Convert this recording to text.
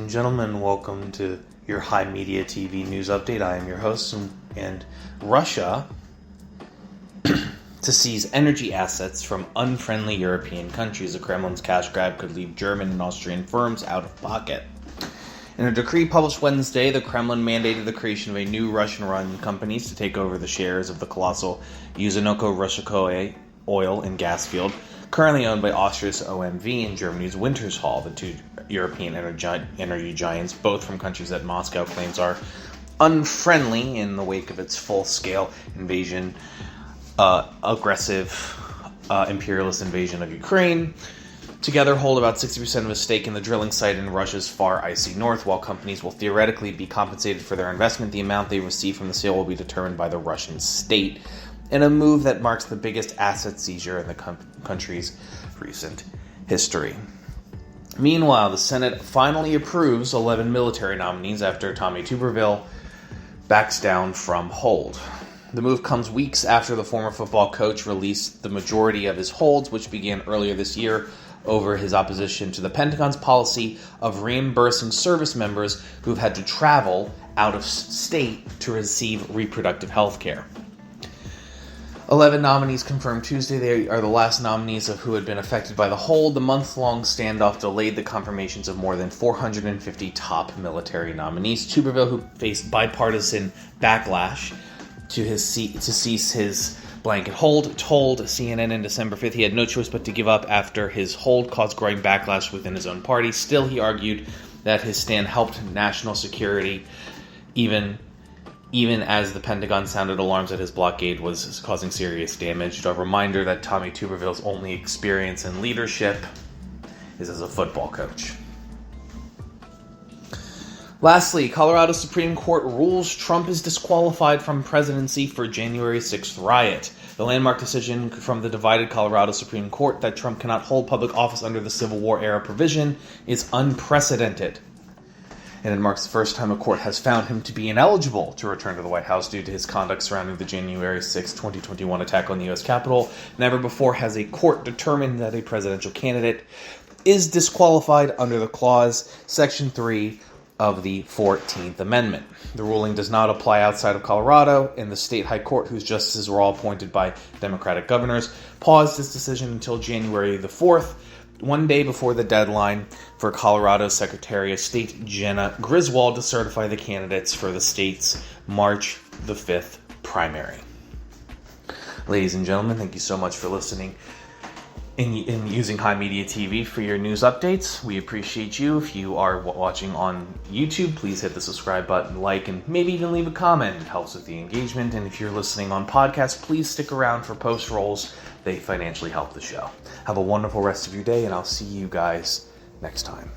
and gentlemen, welcome to your HIMediaTV news update. I am your host, and Russia to seize energy assets from unfriendly European countries. The Kremlin's cash grab could leave German and Austrian firms out of pocket. In a decree published Wednesday, the Kremlin mandated the creation of a new Russian-run companies to take over the shares of the colossal Yuzhnoko-Russkoye oil and gas field, currently owned by Austria's OMV and Germany's Wintershall, the two European energy giants, both from countries that Moscow claims are unfriendly in the wake of its full-scale invasion, aggressive imperialist invasion of Ukraine. Together hold about 60% of a stake in the drilling site in Russia's far icy north. While companies will theoretically be compensated for their investment, the amount they receive from the sale will be determined by the Russian state, in a move that marks the biggest asset seizure in the country's recent history. Meanwhile, the Senate finally approves 11 military nominees after Tommy Tuberville backs down from hold. The move comes weeks after the former football coach released the majority of his holds, which began earlier this year over his opposition to the Pentagon's policy of reimbursing service members who've had to travel out of state to receive reproductive health care. 11 nominees confirmed Tuesday. They are the last nominees of who had been affected by the hold. The month-long standoff delayed the confirmations of more than 450 top military nominees. Tuberville, who faced bipartisan backlash to cease his blanket hold, told CNN on December 5th he had no choice but to give up after his hold caused growing backlash within his own party. Still, he argued that his stand helped national security, even as the Pentagon sounded alarms that his blockade was causing serious damage. A reminder that Tommy Tuberville's only experience in leadership is as a football coach. Lastly, Colorado Supreme Court rules Trump is disqualified from presidency for January 6th riot. The landmark decision from the divided Colorado Supreme Court that Trump cannot hold public office under the Civil War era provision is unprecedented, and it marks the first time a court has found him to be ineligible to return to the White House due to his conduct surrounding the January 6, 2021 attack on the U.S. Capitol. Never before has a court determined that a presidential candidate is disqualified under the clause, Section 3 of the 14th Amendment. The ruling does not apply outside of Colorado, and the state high court, whose justices were all appointed by Democratic governors, paused this decision until January the 4th, one day before the deadline for Colorado Secretary of State Jenna Griswold to certify the candidates for the state's March the 5th primary. Ladies and gentlemen, thank you so much for listening and using HIMediaTV for your news updates. We appreciate you. If you are watching on YouTube, please hit the subscribe button, like, and maybe even leave a comment. It helps with the engagement. And if you're listening on podcast, please stick around for post rolls. They financially help the show. Have a wonderful rest of your day, and I'll see you guys next time.